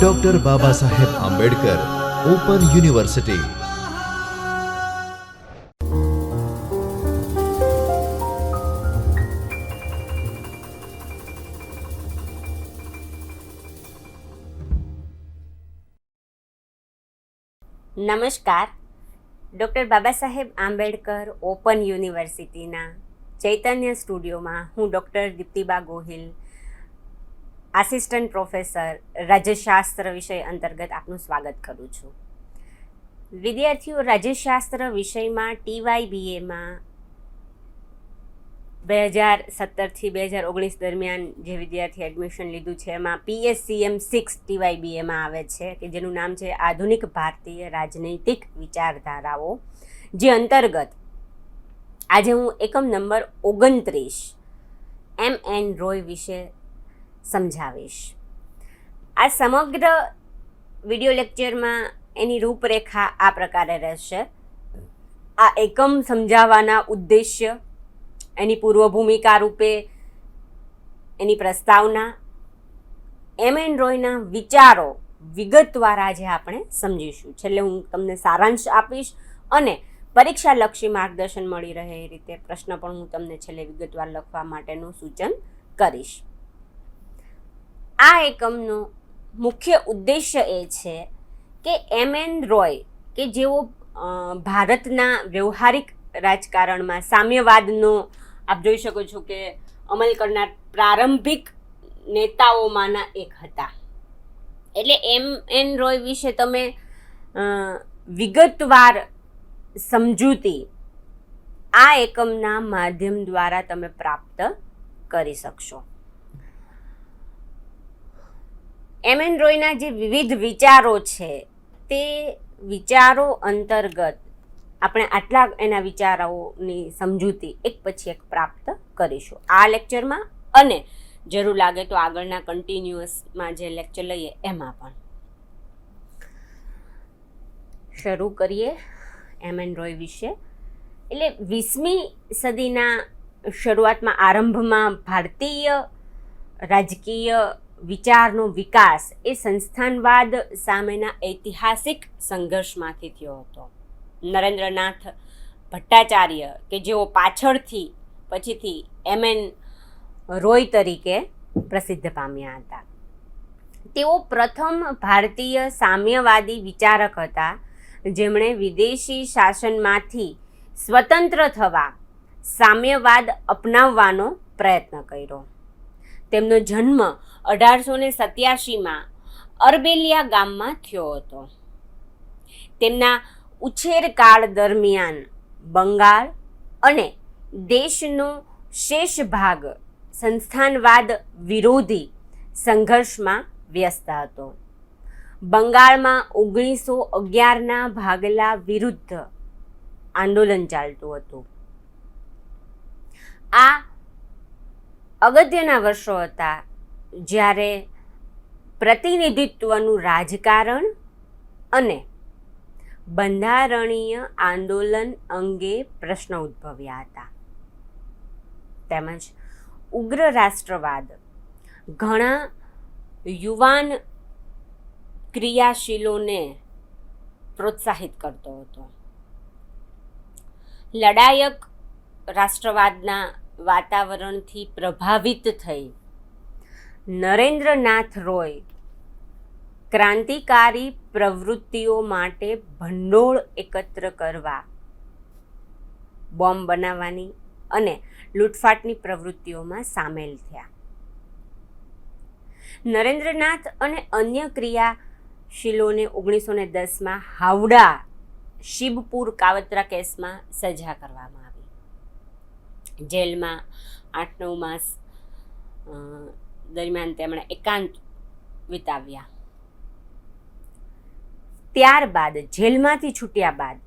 Doctor Baba Saheb Ambedkar open university. નમસ્કાર. Doctor Baba Saheb Ambedkar open યુનિવર્સિટીના ચૈતન્ય સ્ટુડિયોમાં હું ડૉક્ટર દીપ્તિબા ગોહિલ, આસિસ્ટન્ટ પ્રોફેસર રાજ્યશાસ્ત્ર વિષય અંતર્ગત આપનું સ્વાગત કરું છું. વિદ્યાર્થીઓ, રાજ્યશાસ્ત્ર વિષયમાં TYBAમાં 2017થી 2019 દરમિયાન જે વિદ્યાર્થી એડમિશન લીધું છે એમાં PSCM 6 TYBAમાં આવે છે કે જેનું નામ છે આધુનિક ભારતીય રાજનૈતિક વિચારધારાઓ, જે અંતર્ગત આજે હું એકમ નંબર 29 MN રોય વિશે સમજાવીશ. આ સમગ્ર વિડિયો લેક્ચરમાં એની રૂપરેખા આ પ્રકારે રહેશે. આ એકમ સમજાવવાના ઉદ્દેશ્ય, એની પૂર્વ ભૂમિકા રૂપે એની પ્રસ્તાવના, MN રોયના વિચારો વિગતવાર આજે આપણે સમજીશું. છેલ્લે હું તમને સારાંશ આપીશ અને પરીક્ષાલક્ષી માર્ગદર્શન મળી રહે એ રીતે પ્રશ્ન પણ હું તમને છેલ્લે વિગતવાર લખવા માટેનું સૂચન કરીશ. આ એકમનો મુખ્ય ઉદ્દેશ્ય એ છે કે MN રોય કે જેઓ ભારતના વ્યવહારિક રાજકારણમાં સામ્યવાદનો આપ જોઈ શકો છો કે અમલ કરનાર પ્રારંભિક નેતાઓમાંના એક હતા. એટલે MN રોય વિશે તમે વિગતવાર સમજૂતી આ એકમના માધ્યમ દ્વારા તમે પ્રાપ્ત કરી શકશો. MN રોયના જે વિવિધ વિચારો છે તે વિચારો અંતર્ગત આપણે આટલા એના વિચારોની સમજૂતી એક પછી એક પ્રાપ્ત કરીશું આ લેક્ચરમાં, અને જરૂર લાગે તો આગળના કન્ટિન્યુઅસમાં જે લેક્ચર લઈએ એમાં પણ. શરૂ કરીએ MN રોય વિશે. એટલે 20મી સદીના શરૂઆતમાં આરંભમાં ભારતીય રાજકીય વિચારનો વિકાસ એ સંસ્થાનવાદ સામેના ઐતિહાસિક સંઘર્ષમાંથી થયો હતો. નરેન્દ્રનાથ ભટ્ટાચાર્ય કે જેઓ પાછળથી પછીથી MN રોય તરીકે પ્રસિદ્ધ પામ્યા હતા, તેઓ પ્રથમ ભારતીય સામ્યવાદી વિચારક હતા જેમણે વિદેશી શાસનમાંથી સ્વતંત્ર થવા સામ્યવાદ અપનાવવાનો પ્રયત્ન કર્યો. તેમનો જન્મ 1887માં અરબેલિયા ગામમાં થયો હતો. તેમના ઉછેરકાળ દરમિયાન બંગાળ અને દેશનો શેષ ભાગ સંસ્થાનવાદ વિરોધી સંઘર્ષમાં વ્યસ્ત હતો. બંગાળમાં 1911ના ભાગલા વિરુદ્ધ આંદોલન ચાલતું હતું. આ અગત્યના વર્ષો હતા જ્યારે પ્રતિનિધિત્વનું રાજકારણ અને બંધારણીય આંદોલન અંગે પ્રશ્ન ઉદ્ભવ્યા હતા. તેમજ ઉગ્ર રાષ્ટ્રવાદ ઘણા યુવાન ક્રિયાશીલોને પ્રોત્સાહિત કરતો હતો. લડાયક રાષ્ટ્રવાદના વાતાવરણથી પ્રભાવિત થઈ નરેન્દ્રનાથ રોય ક્રાંતિકારી પ્રવૃત્તિઓ માટે ભંડોળ એકત્ર કરવા, બોમ્બ બનાવવાની અને લૂંટફાટની પ્રવૃત્તિઓમાં સામેલ થયા. નરેન્દ્રનાથ અને અન્ય ક્રિયાશીલોને 1910માં હાવડા શિબપુર કાવતરા કેસમાં સજા કરવામાં આવી. જેલમાં 8-9 માસ દરમિયાન તેમણે એકાંત વિતાવ્યા. ત્યારબાદ જેલમાંથી છૂટ્યા બાદ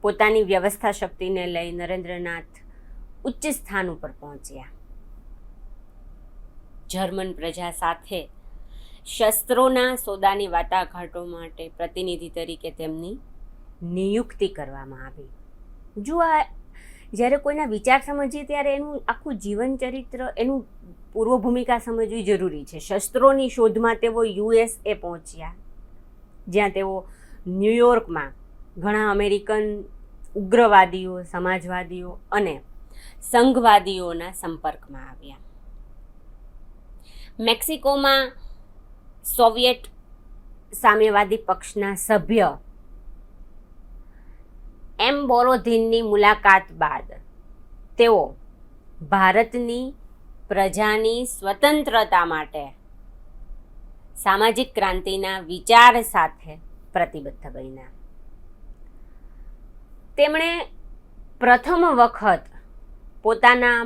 પોતાની વ્યવસ્થા શક્તિને લઈ નરેન્દ્રનાથ ઉચ્ચ સ્થાન ઉપર પહોંચ્યા. જર્મન પ્રજા સાથે શસ્ત્રોના સોદાની વાટાઘાટો માટે પ્રતિનિધિ તરીકે તેમની નિયુક્તિ કરવામાં આવી. જો આ જ્યારે કોઈના વિચાર સમજીએ ત્યારે એનું આખું જીવન ચરિત્ર, એનું પૂર્વ ભૂમિકા સમજવી જરૂરી છે. શસ્ત્રોની શોધમાં તેઓ USA પહોંચ્યા, જ્યાં તેઓ ન્યૂયોર્કમાં ઘણા અમેરિકન ઉગ્રવાદીઓ, સમાજવાદીઓ અને સંઘવાદીઓના સંપર્કમાં આવ્યા. મેક્સિકોમાં સોવિયેટ સામ્યવાદી પક્ષના સભ્ય એમ બોરોધીનની મુલાકાત બાદ તેઓ ભારતની પ્રજાની સ્વતંત્રતા માટે સામાજિક ક્રાંતિના વિચાર સાથે પ્રતિબદ્ધ બન્યા. તેમણે પ્રથમ વખત પોતાના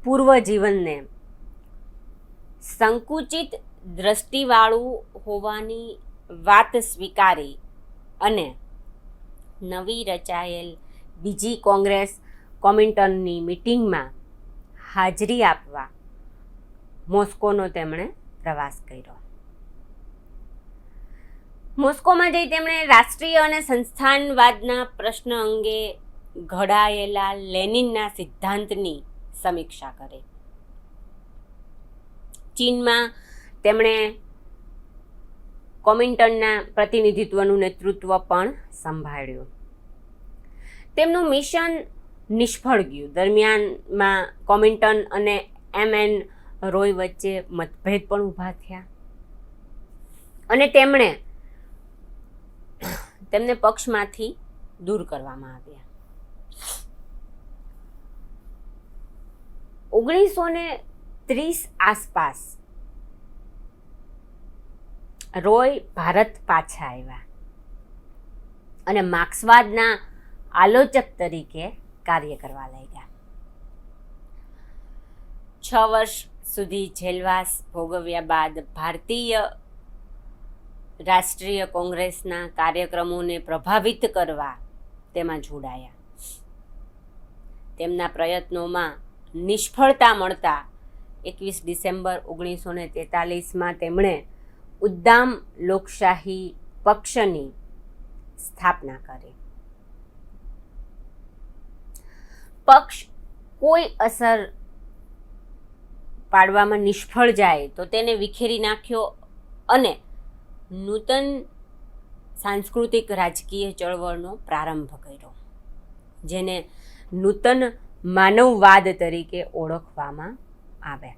પૂર્વ જીવનને સંકુચિત દ્રષ્ટિવાળું હોવાની વાત સ્વીકારી અને નવી રચાયેલ બીજી કોંગ્રેસ કોમિન્ટર્નની મિટિંગમાં હાજરી આપવા મોસ્કોનો તેમણે પ્રવાસ કર્યો. મોસ્કોમાં જઈ તેમણે રાષ્ટ્રીય અને સંસ્થાનવાદના પ્રશ્ન અંગે ઘડાયેલા લેનિનના સિદ્ધાંતની સમીક્ષા કરી. ચીનમાં તેમણે કોમિન્ટર્નના પ્રતિનિધિત્વનું નેતૃત્વ પણ સંભાળ્યું. તેમનું મિશન નિષ્ફળ ગયું. દરમિયાનમાં કોમિન્ટર્ન અને MN રોય વચ્ચે મતભેદ પણ ઊભા થયા અને તેમને પક્ષમાંથી દૂર કરવામાં આવ્યા. 1930 આસપાસ રોય ભારત પાછા આવ્યા અને માર્ક્સવાદના આલોચક તરીકે કાર્ય કરવા લાગ્યા. 6 વર્ષ સુધી જેલવાસ ભોગવ્યા બાદ ભારતીય રાષ્ટ્રીય કોંગ્રેસના કાર્યક્રમોને પ્રભાવિત કરવા તેમાં જોડાયા. તેમના પ્રયત્નોમાં નિષ્ફળતા મળતા 21 ડિસેમ્બર 1943માં તેમણે ઉદ્દામ લોકશાહી પક્ષની સ્થાપના કરી. પક્ષ કોઈ અસર પાડવામાં નિષ્ફળ જાય તો તેને વિખેરી નાખ્યો અને નૂતન સાંસ્કૃતિક રાજકીય ચળવળનો પ્રારંભ કર્યો, જેને નૂતન માનવવાદ તરીકે ઓળખવામાં આવે.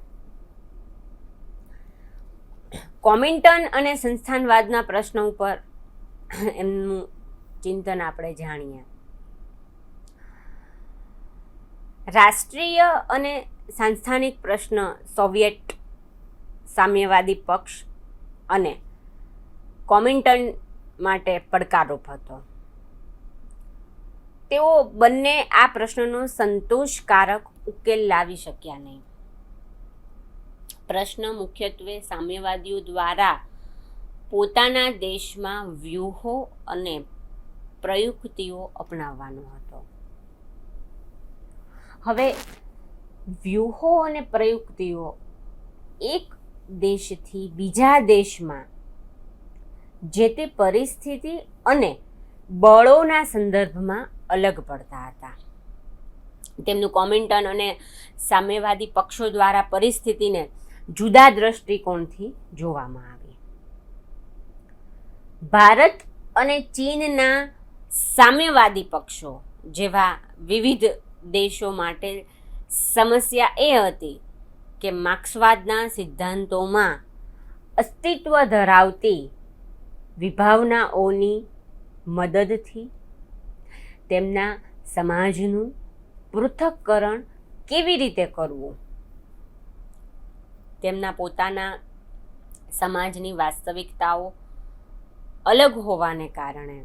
કોમિન્ટર્ન અને સંસ્થાનવાદના પ્રશ્નો ઉપર એમનું ચિંતન આપણે જાણીએ. રાષ્ટ્રીય અને સાંસ્થાનિક પ્રશ્ન સોવિયેટ સામ્યવાદી પક્ષ અને કોમિન્ટર્ન માટે પડકારરૂપ હતો. તેઓ બંને આ પ્રશ્નનો સંતોષકારક ઉકેલ લાવી શક્યા નહીં. પ્રશ્ન મુખ્યત્વે સામ્યવાદીઓ દ્વારા પોતાના દેશમાં વ્યૂહો અને પ્રયુક્તિઓ અપનાવવાનો હતો. હવે વ્યૂહો અને પ્રયુક્તિઓ એક દેશથી બીજા દેશમાં જે તે પરિસ્થિતિ અને બળોના સંદર્ભમાં અલગ પડતા હતા. તેમનું કોમિન્ટર્ન અને સામ્યવાદી પક્ષો દ્વારા પરિસ્થિતિને જુદા દ્રષ્ટિકોણથી જોવામાં આવી. ભારત અને ચીનના સામ્યવાદી પક્ષો જેવા વિવિધ દેશો માટે સમસ્યા એ હતી કે માર્ક્સવાદના સિદ્ધાંતોમાં અસ્તિત્વ ધરાવતી વિભાવનાઓની મદદથી તેમના સમાજનું પૃથક્કરણ કેવી રીતે કરવું, તેમના પોતાના સમાજની વાસ્તવિકતાઓ અલગ હોવાને કારણે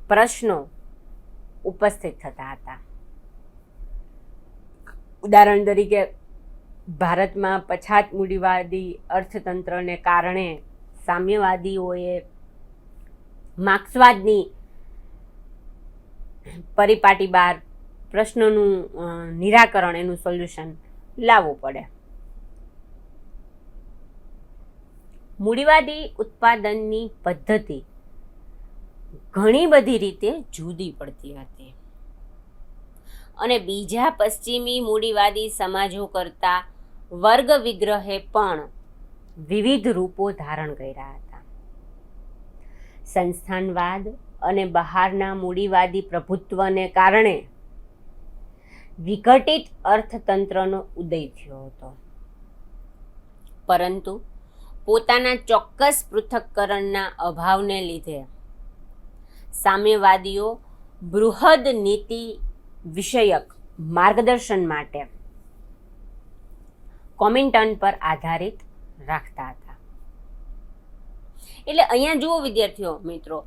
પ્રશ્નો ઉપસ્થિત થતા હતા. ઉદાહરણ તરીકે ભારતમાં પછાત મૂડીવાદી અર્થતંત્રને કારણે સામ્યવાદીઓએ માર્ક્સવાદની પરિપાટી બહાર પ્રશ્નોનું નિરાકરણ, એનું સોલ્યુશન લાવવું પડે. મૂડીવાદી ઉત્પાદનની પદ્ધતિ ઘણી બધી રીતે જુદી પડતી હતી. અને બીજા પશ્ચિમી મૂડીવાદી સમાજો કરતાં વર્ગ વિગ્રહે પણ વિવિધ રૂપો ધારણ કર્યા હતા. સંસ્થાનવાદ અને બહારના મૂડીવાદી પ્રભુત્વને કારણે વિઘટિત અર્થતંત્રનો ઉદય થયો હતો, પરંતુ પોતાના ચોક્કસ પૃથક્કરણના અભાવને લીધે સામ્યવાદીઓ બૃહદ નીતિ વિષયક માર્ગદર્શન માટે કોમિન્ટર્ન પર આધારિત રાખતા હતા. એટલે અહીંયા જુઓ વિદ્યાર્થીઓ મિત્રો,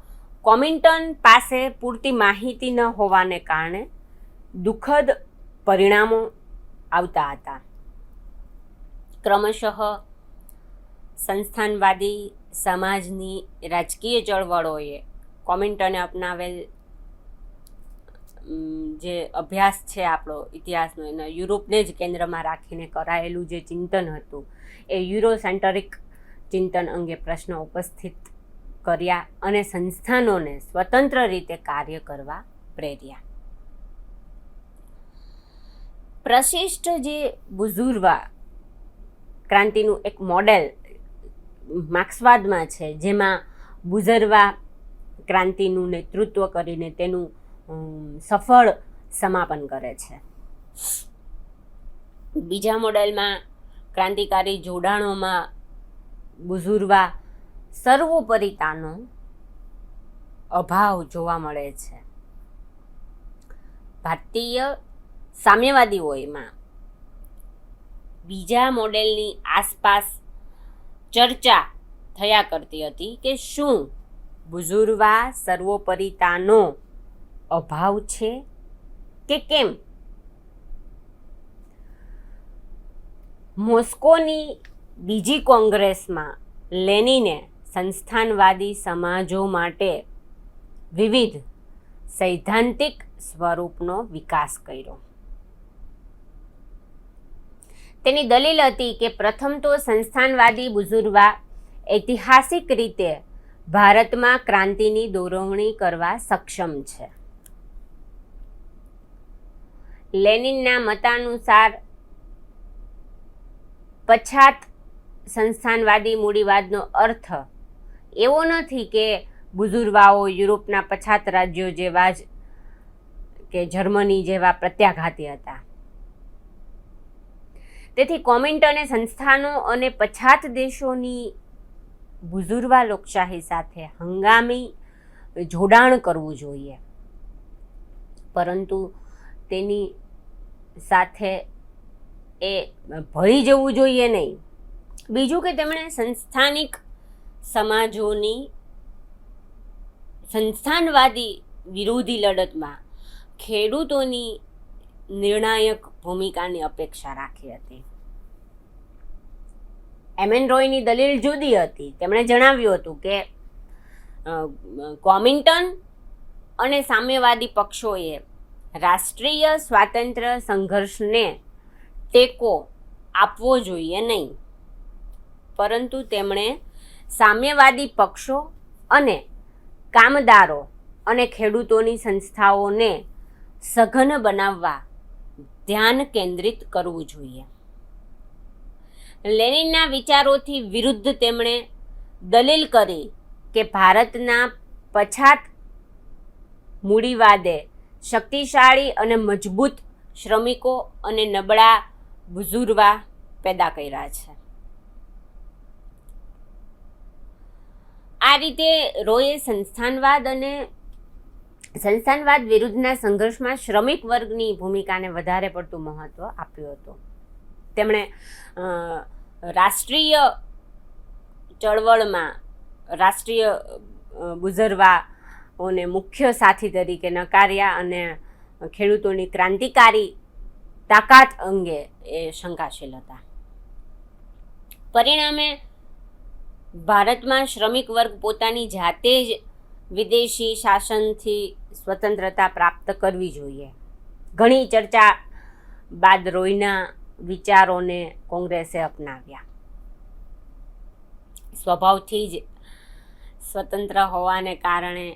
કોમિન્ટર્ન પાસે પૂરતી માહિતી ન હોવાને કારણે દુઃખદ પરિણામો આવતા હતા. ક્રમશઃ સંસ્થાનવાદી સમાજની રાજકીય ચળવળોએ કોમિન્ટર્ને અપનાવેલ જે અભ્યાસ છે આપણો ઇતિહાસનો, એના યુરોપને જ કેન્દ્રમાં રાખીને કરાયેલું જે ચિંતન હતું એ યુરોસેન્ટરિક ચિંતન અંગે પ્રશ્ન ઉપસ્થિત કર્યા અને સંસ્થાનોને સ્વતંત્ર રીતે કાર્ય કરવા પ્રેર્યા. પ્રશિષ્ટ જે બુઝુર્વા ક્રાંતિનું એક મોડેલ માર્ક્સવાદમાં છે, જેમાં બુઝુર્વા ક્રાંતિનું નેતૃત્વ કરીને તેનું સફળ સમાપન કરે છે. બીજા મોડેલમાં ક્રાંતિકારી જોડાણોમાં બુઝુર્વા સર્વોપરિતાનો અભાવ જોવા મળે છે. ભારતીય સામ્યવાદીઓમાં બીજા મોડેલની આસપાસ ચર્ચા થયા કરતી હતી કે શું બુઝુર્વા સર્વોપરિતાનો અભાવ છે કે કેમ. મોસ્કોની બીજી કોંગ્રેસમાં લેનિને સંસ્થાનવાદી સમાજો માટે વિવિધ સૈદ્ધાંતિક સ્વરૂપનો વિકાસ કર્યો. તેની દલીલ હતી કે પ્રથમ તો સંસ્થાનવાદી બુઝુર્વા ઐતિહાસિક રીતે ભારતમાં ક્રાંતિની દોરવણી કરવા સક્ષમ છે. લેનિનના મતાનુસાર પછાત સંસ્થાનવાદી મૂડીવાદનો અર્થ એવો નથી કે બુઝુર્વાઓ યુરોપના પછાત રાજ્યો જેવા જ કે જર્મની જેવા પ્રત્યાઘાતી હતા. તેથી કોમિન્ટર્ને સંસ્થાનો અને પછાત દેશોની બુઝુર્વા લોકશાહી સાથે હંગામી જોડાણ કરવું જોઈએ, પરંતુ તેની સાથે એ ભળી જવું જોઈએ નહીં. બીજું કે તેમણે સંસ્થાનિક સમાજોની સંસ્થાનવાદી વિરોધી લડતમાં ખેડૂતોની નિર્ણાયક ભૂમિકાની અપેક્ષા રાખી હતી. એમએન રોયની દલીલ જુદી હતી. તેમણે જણાવ્યું હતું કે કોમિન્ટર્ન અને સામ્યવાદી પક્ષોએ રાષ્ટ્રીય સ્વાતંત્ર્ય સંઘર્ષને ટેકો આપવો જોઈએ નહીં, પરંતુ તેમણે સામ્યવાદી પક્ષો અને કામદારો અને ખેડૂતોની સંસ્થાઓને સઘન બનાવવા ધ્યાન કેન્દ્રિત કરવું જોઈએ. લેનિનના વિચારોથી વિરુદ્ધ તેમણે દલીલ કરી કે ભારતના પછાત મૂડીવાદે શક્તિશાળી અને મજબૂત શ્રમિકો અને નબળા બુઝુર્વા પેદા કર્યા છે. આ રીતે રોયે સંસ્થાનવાદ વિરુદ્ધના સંઘર્ષમાં શ્રમિક વર્ગની ભૂમિકાને વધારે પડતું મહત્વ આપ્યું હતું. તેમણે રાષ્ટ્રીય ચળવળમાં રાષ્ટ્રીય બુઝુર્વાઓને મુખ્ય સાથી તરીકે નકાર્યા અને ખેડૂતોની ક્રાંતિકારી તાકાત અંગે એ શંકાશીલ હતા. પરિણામે ભારતમાં શ્રમિક વર્ગ પોતાની જાતે જ વિદેશી શાસનથી સ્વતંત્રતા પ્રાપ્ત કરવી જોઈએ. ઘણી ચર્ચા બાદ રોયના વિચારોને કોંગ્રેસે અપનાવ્યા. સ્વભાવથી જ સ્વતંત્ર હોવાને કારણે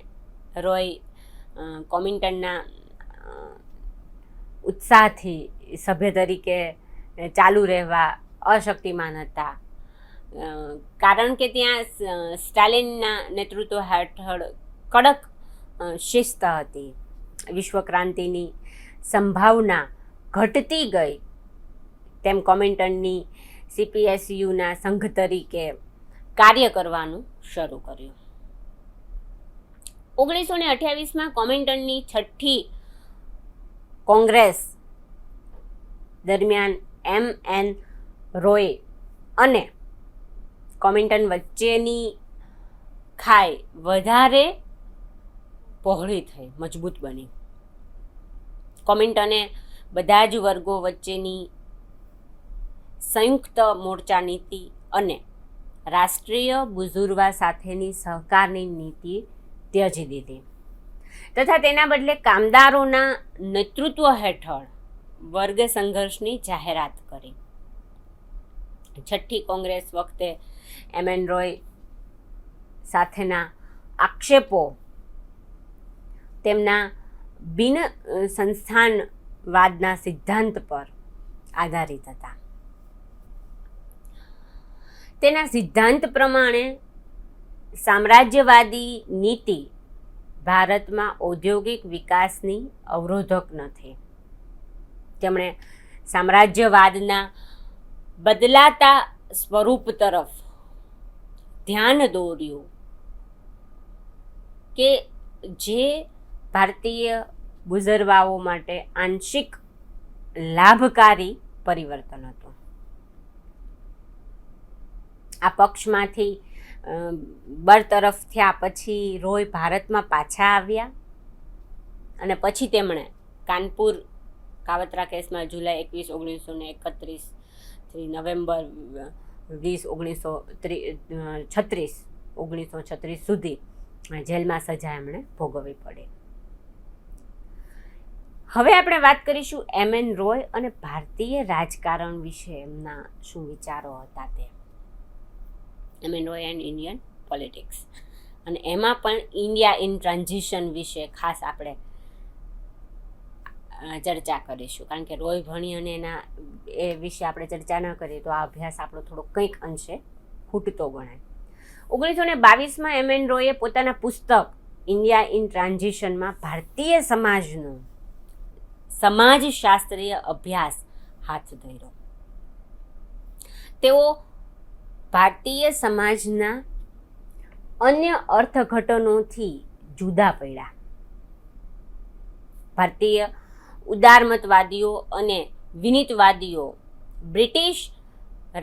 રોય કોમિન્ટર્નના ઉત્સાહથી સભ્ય તરીકે ચાલુ રહેવા અશક્તિમાન હતા, કારણ કે ત્યાં સ્ટાલિનના નેતૃત્વ હેઠળ કડક શિસ્ત હતી. વિશ્વક્રાંતિની સંભાવના ઘટતી ગઈ તેમ કોમિન્ટનની CPSUના સંઘ તરીકે કાર્ય કરવાનું શરૂ કર્યું. 1928માં કોમિન્ટનની છઠ્ઠી કોંગ્રેસ દરમિયાન MN રોય અને કોમિન્ટન વચ્ચેની ખાઈ વધારે પહોળી થઈ, મજબૂત બની. કોમિન્ટને બધા જ વર્ગો વચ્ચેની સંયુક્ત મોરચા નીતિ અને રાષ્ટ્રીય બુઝુર્વા સાથેની સહકારની નીતિ ત્યજી દીધી તથા તેના બદલે કામદારોના નેતૃત્વ હેઠળ વર્ગ સંઘર્ષની જાહેરાત કરી. છઠ્ઠી કોંગ્રેસ વખતે MN રોય સાથેના આક્ષેપો તેમના બિન સંસ્થાનવાદના સિદ્ધાંત પર આધારિત હતા. તેના સિદ્ધાંત પ્રમાણે સામ્રાજ્યવાદી નીતિ ભારતમાં ઔદ્યોગિક વિકાસની અવરોધક નથી. તેમણે સામ્રાજ્યવાદના બદલાતા સ્વરૂપ તરફ ધ્યાન દોર્યું કે જે ભારતીય બુઝુર્વાઓ માટે આંશિક લાભકારી પરિવર્તન હતું. આ પક્ષમાંથી બરતરફ થયા પછી રોય ભારતમાં પાછા આવ્યા અને પછી તેમણે કાનપુર કાવતરા કેસમાં જુલાઈ 21, 1931 થી નવેમ્બર 20, 1936 સુધી જેલમાં સજા એમણે ભોગવવી પડી. હવે આપણે વાત કરીશું MN રોય અને ભારતીય રાજકારણ વિશે એમના શું વિચારો હતા તે. MN Roy and Indian politics, અને એમાં પણ ઇન્ડિયા ઇન ટ્રાન્ઝિશન વિશે ખાસ આપણે ચર્ચા કરીશું, કારણ કે રોય ભણી અને એના એ વિશે આપણે ચર્ચા ન કરીએ તો આ અભ્યાસ આપણો થોડો કંઈક અંશે ખૂટતો ગણાય. 1922માં MN રોયે પોતાના પુસ્તક ઇન્ડિયા ઇન ટ્રાન્ઝિશનમાં ભારતીય સમાજનો સમાજશાસ્ત્રીય અભ્યાસ હાથ ધર્યો. તેઓ ભારતીય સમાજના અન્ય અર્થઘટનોથી જુદા પડ્યા. ભારતીય ઉદારમતવાદીઓ અને વિનીતવાદીઓ બ્રિટિશ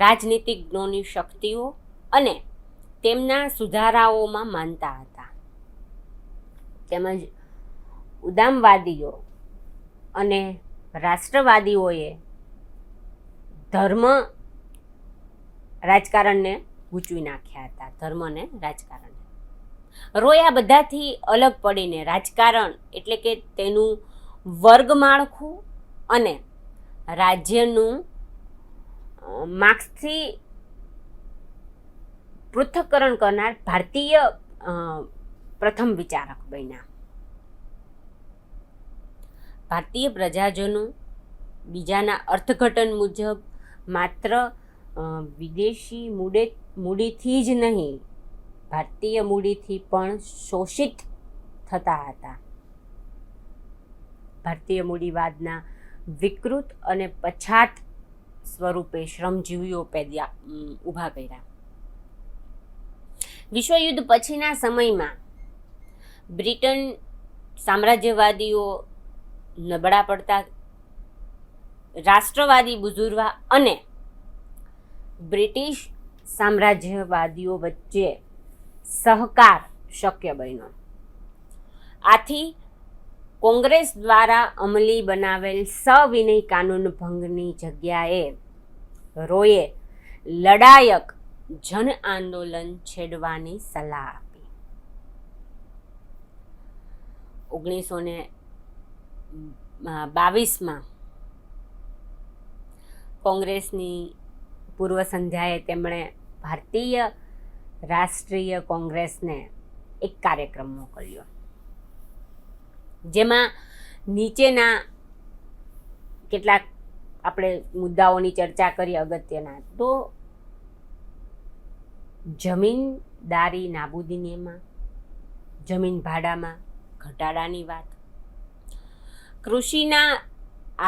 રાજનીતિજ્ઞોની શક્તિઓ અને તેમના સુધારાઓમાં માનતા હતા, તેમજ ઉદામવાદીઓ અને રાષ્ટ્રવાદીઓએ ધર્મ રાજકારણને ગૂંચવી નાખ્યા હતા. ધર્મ અને રાજકારણને રોય આ બધાથી અલગ પડીને રાજકારણ એટલે કે તેનું વર્ગ માળખું અને રાજ્યનું માર્ક્સથી પૃથ્થકરણ કરનાર ભારતીય પ્રથમ વિચારક બન્યા. ભારતીય પ્રજાજનો બીજાના અર્થઘટન મુજબ માત્ર વિદેશી મૂડીથી જ નહીં, ભારતીય મૂડીથી પણ શોષિત થતા હતા. ભારતીય મૂડીવાદના વિકૃત અને પછાત સ્વરૂપે શ્રમજીવીઓ ઊભા કર્યા. વિશ્વયુદ્ધ પછીના સમયમાં બ્રિટન સામ્રાજ્યવાદીઓ નબળા પડતા રાષ્ટ્રવાદી બુઝુર્વા અને બ્રિટિશ સામ્રાજ્યવાદીઓ વચ્ચે સહકાર શક્ય બન્યો. આથી કોંગ્રેસ દ્વારા અમલી બનાવેલ સવિનય કાનૂન ભંગની જગ્યાએ રોયે લડાયક જન આંદોલન છેડવાની સલાહ આપી. 1922માં કોંગ્રેસની પૂર્વ સંધ્યાએ તેમણે ભારતીય રાષ્ટ્રીય કોંગ્રેસને એક કાર્યક્રમ મોકલ્યો, જેમાં નીચેના કેટલાક આપણે મુદ્દાઓની ચર્ચા કરી અગત્યના. તો જમીનદારી નાબૂદીની એમાં, જમીન ભાડામાં ઘટાડાની વાત, કૃષિના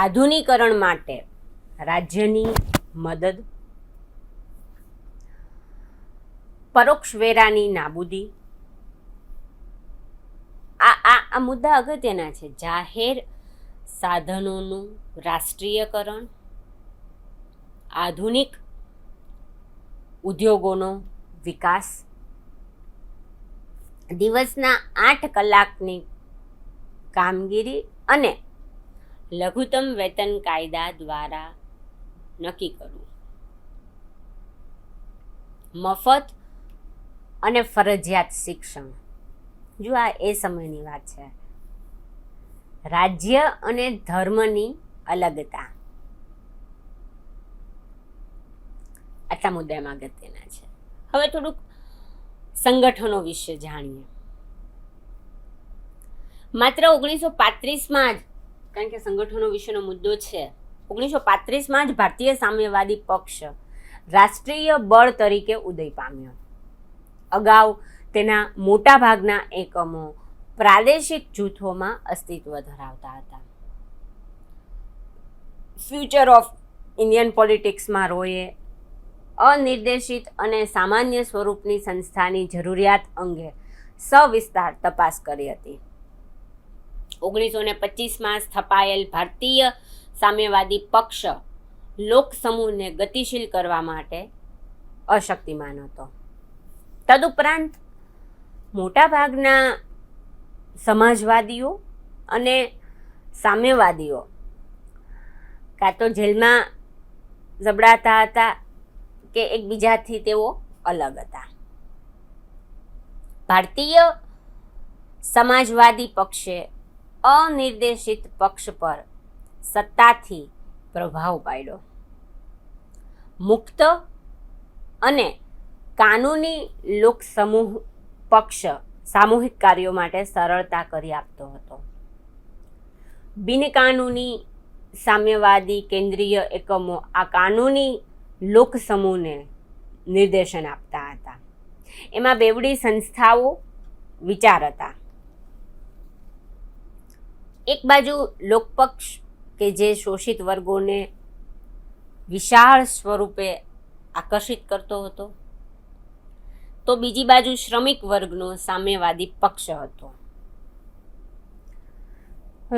આધુનિકરણ માટે રાજ્યની મદદ, પરોક્ષ વેરાની નાબૂદી, આ મુદ્દા અગત્યના છે. જાહેર સાધનોનું રાષ્ટ્રીયકરણ, આધુનિક ઉદ્યોગોનો વિકાસ, દિવસના 8 કલાકની કામગીરી અને લઘુત્તમ વેતન કાયદા દ્વારા નક્કી કરવું, મફત અને ફરજિયાત શિક્ષણ. જો આ એ સમયની વાત છે. રાજ્ય અને ધર્મની અલગતા, આટલા મુદ્દા એમાં અગત્યના છે. હવે થોડુંક સંગઠનો વિશે જાણીએ. માત્ર 1935માં જ, કારણ કે સંગઠનો વિશેનો મુદ્દો છે, 1935માં જ ભારતીય સામ્યવાદી પક્ષ રાષ્ટ્રીય બળ તરીકે ઉદય પામ્યો. અગાઉ તેના મોટા ભાગના એકમો પ્રાદેશિક જૂથોમાં અસ્તિત્વ ધરાવતા હતા. ફ્યુચર ઓફ ઇન્ડિયન પોલિટિક્સમાં રોયે અનિર્દેશિત અને સામાન્ય સ્વરૂપની સંસ્થાની જરૂરિયાત અંગે સવિસ્તાર તપાસ કરી હતી. 1925માં સ્થપાયેલ ભારતીય સામ્યવાદી પક્ષ લોકસમૂહને ગતિશીલ કરવા માટે અશક્તિમાન હતો. તદુપરાંત મોટાભાગના સમાજવાદીઓ અને સામ્યવાદીઓ કાં તો જેલમાં જબડાતા હતા કે એકબીજાથી તેઓ અલગ હતા. ભારતીય સમાજવાદી પક્ષે અનિર્દેશિત પક્ષ પર સત્તાથી પ્રભાવ પાડ્યો. મુક્ત અને કાનૂની લોકસમૂહ પક્ષ સામૂહિક કાર્યો માટે સરળતા કરી આપતો હતો. બિનકાનૂની સામ્યવાદી કેન્દ્રીય એકમો આ કાનૂની લોકસમૂહને નિર્દેશન આપતા હતા. એમાં બેવડી સંસ્થાઓ વિચાર હતા. એક બાજુ લોકપક્ષ કે જે શોષિત વર્ગોને વિશાળ સ્વરૂપે આકર્ષિત કરતો હતો, તો બીજી બાજુ શ્રમિક વર્ગનો સામ્યવાદી પક્ષ હતો.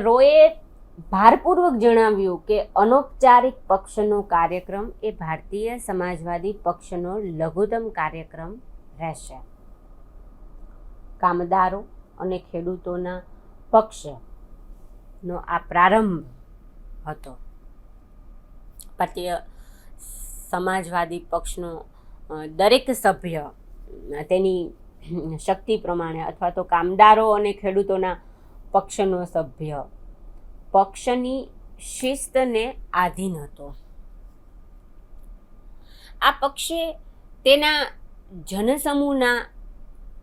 રોયે ભારપૂર્વક જણાવ્યું કે અનૌપચારિક પક્ષનો કાર્યક્રમ એ ભારતીય સમાજવાદી પક્ષનો લઘુત્તમ કાર્યક્રમ રહેશે. કામદારો અને ખેડૂતોના પક્ષનો આ પ્રારંભ હતો. ભારતીય સમાજવાદી પક્ષનો દરેક સભ્ય તેની શક્તિ પ્રમાણે અથવા તો કામદારો અને ખેડૂતોના પક્ષનો સભ્ય પક્ષની શિસ્તને આધીન હતો. આ પક્ષે તેના જનસમૂહના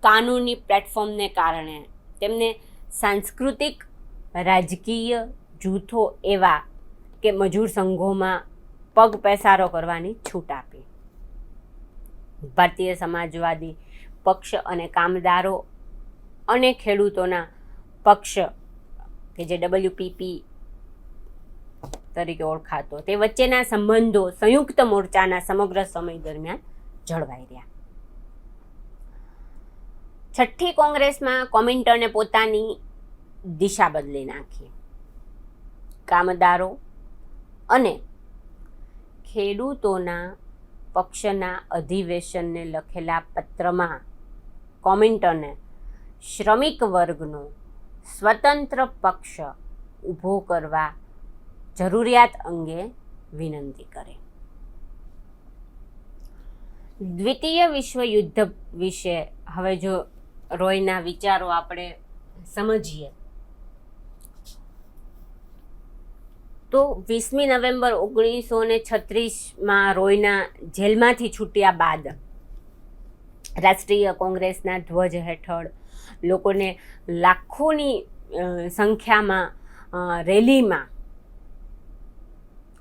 કાનૂની પ્લેટફોર્મને કારણે તેમને સાંસ્કૃતિક રાજકીય જૂથો એવા કે મજૂર સંઘોમાં પગ પેસારો કરવાની છૂટ આપી. ભારતીય સમાજવાદી પક્ષ અને કામદારો અને ખેડૂતોના પક્ષ કે જે WPP તરીકે ઓળખાતો, તે વચ્ચેના સંબંધો સંયુક્ત મોરચાના સમગ્ર સમય દરમિયાન જળવાઈ રહ્યા. છઠ્ઠી કોંગ્રેસમાં કોમિન્ટરને પોતાની દિશા બદલી નાખી. કામદારો અને ખેડૂતોના પક્ષના અધિવેશનને લખેલા પત્રમાં કોમિન્ટરને શ્રમિક વર્ગનો સ્વતંત્ર પક્ષ ઊભો કરવા જરૂરિયાત અંગે વિનંતી કરી. દ્વિતીય વિશ્વયુદ્ધ વિશે હવે જો રોયના વિચારો આપણે સમજીએ તો 20મી નવેમ્બર 1936માં રોયના જેલમાંથી છૂટ્યા બાદ રાષ્ટ્રીય કોંગ્રેસના ધ્વજ હેઠળ લોકોને લાખોની સંખ્યામાં રેલીમાં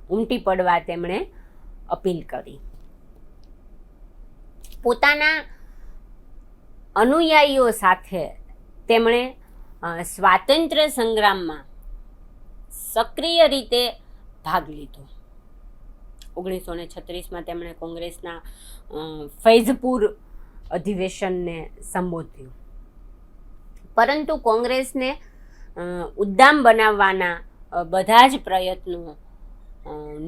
ઉમટી પડવા તેમણે અપીલ કરી. પોતાના અનુયાયીઓ સાથે તેમણે સ્વાતંત્ર્ય સંગ્રામમાં સક્રિય રીતે ભાગ લીધો. 1936માં તેમણે કોંગ્રેસના ફૈઝપુર અધિવેશનને સંબોધ્યું, પરંતુ કોંગ્રેસને ઉદ્દામ બનાવવાના બધા જ પ્રયત્નો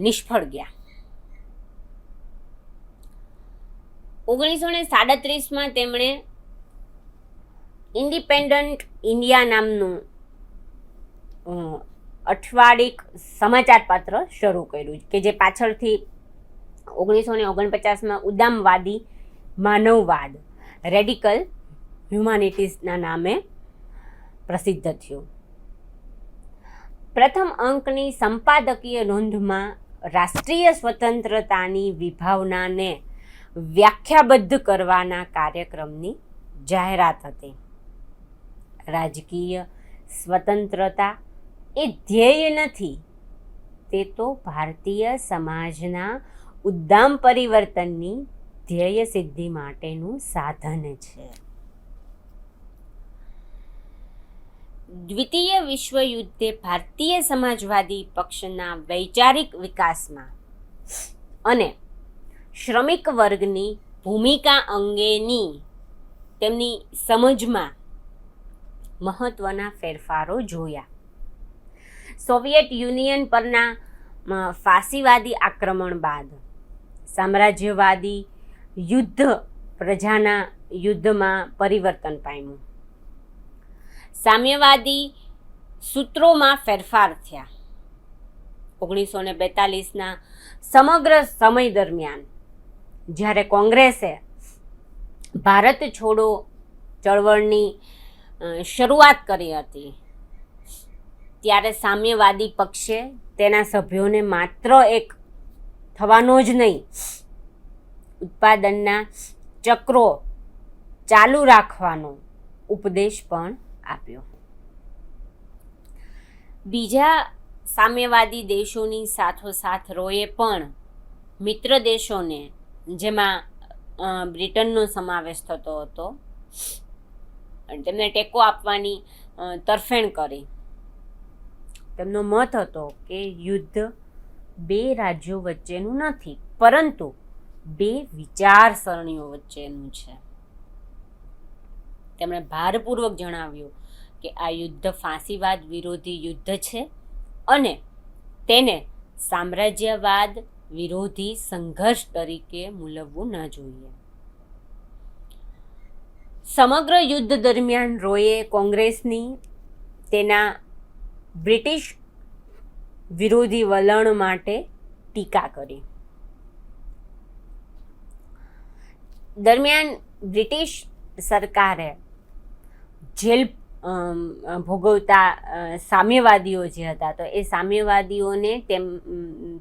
નિષ્ફળ ગયા. 1937માં તેમણે ઇન્ડિપેન્ડન્ટ ઇન્ડિયા નામનું અઠવાડિક સમાચાર પત્ર શરૂ કર્યું, કે જે પાછળથી 1949માં ઉદ્દામવાદી માનવવાદ રેડિકલ હ્યુમાનિટીઝના નામે પ્રસિદ્ધ થયું. પ્રથમ અંકની સંપાદકીય નોંધમાં રાષ્ટ્રીય સ્વતંત્રતાની વિભાવનાને વ્યાખ્યાબદ્ધ કરવાના કાર્યક્રમની જાહેરાત હતી. રાજકીય સ્વતંત્રતા એ ધ્યેય નથી, તે તો ભારતીય સમાજના ઉદ્દામ પરિવર્તનની ધ્યેય સિદ્ધિ માટેનું સાધન છે. દ્વિતીય વિશ્વયુદ્ધે ભારતીય સમાજવાદી પક્ષના વૈચારિક વિકાસમાં અને શ્રમિક વર્ગની ભૂમિકા અંગેની તેમની સમજમાં મહત્વના ફેરફારો જોયા. સોવિયત યુનિયન પરના ફાસીવાદી આક્રમણ બાદ સામ્રાજ્યવાદી યુદ્ધ પ્રજાના યુદ્ધમાં પરિવર્તન પામ્યું. સામ્યવાદી સૂત્રોમાં ફેરફાર થયા. 1942ના સમગ્ર સમય દરમિયાન જ્યારે કોંગ્રેસે ભારત છોડો ચળવળની શરૂઆત કરી હતી, ત્યારે સામ્યવાદી પક્ષે તેના સભ્યોને માત્ર એક થવાનો જ નહીં, ઉત્પાદનના ચક્રો ચાલુ રાખવાનો ઉપદેશ પણ આપ્યો. બીજા સામ્યવાદી દેશોની સાથોસાથ રોએ પણ મિત્ર દેશોને, જેમાં બ્રિટનનો સમાવેશ થતો હતો, તેમને ટેકો આપવાની તરફેણ કરી. તેમનો મત હતો કે યુદ્ધ બે રાજ્યો વચ્ચેનું નથી, પરંતુ બે વિચારસરણીઓ વચ્ચેનું છે. તેમણે ભારપૂર્વક જણાવ્યું કે આ યુદ્ધ ફાંસીવાદ વિરોધી યુદ્ધ છે અને તેને સામ્રાજ્યવાદ વિરોધી સંઘર્ષ તરીકે મૂલવવું ન જોઈએ. સમગ્ર યુદ્ધ દરમિયાન રોએ કોંગ્રેસની તેના બ્રિટિશ વિરોધી વલણ માટે ટીકા કરી. દરમિયાન બ્રિટિશ સરકારે જેલ ભોગવતા સામ્યવાદીઓ જે હતા, તો એ સામ્યવાદીઓને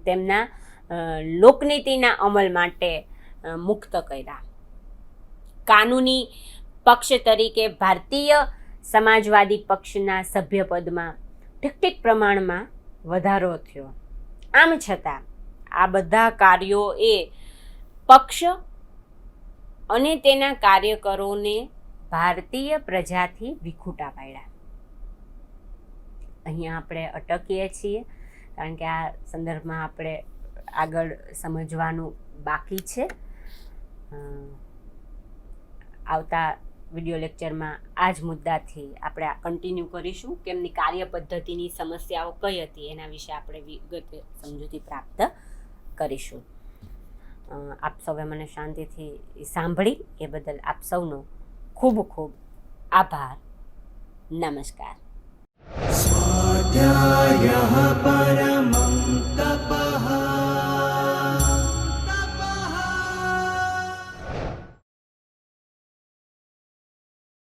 તેમના લોકનીતિના અમલ માટે મુક્ત કર્યા. કાનૂની પક્ષ તરીકે ભારતીય સમાજવાદી પક્ષના સભ્યપદમાં ઠીક પ્રમાણમાં વધારો થયો. આમ છતાં આ બધા કાર્યો એ પક્ષ અને તેના કાર્યકરોને ભારતીય પ્રજાથી વિખૂટા પાડ્યા. અહીંયા આપણે અટકીએ છીએ, કારણ કે આ સંદર્ભમાં આપણે આગળ સમજવાનું બાકી છે. આવતા વિડીયો લેક્ચરમાં આ જ મુદ્દાથી આપણે કન્ટિન્યુ કરીશું કે એમની કાર્ય પદ્ધતિની સમસ્યાઓ કઈ હતી, એના વિશે આપણે વિગતે સમજૂતી પ્રાપ્ત કરીશું. આપ સૌએ મને શાંતિથી સાંભળી એ બદલ આપ સૌનો ખૂબ ખૂબ આભાર. નમસ્કાર. સ્વાધ્યાયઃ પરમઃ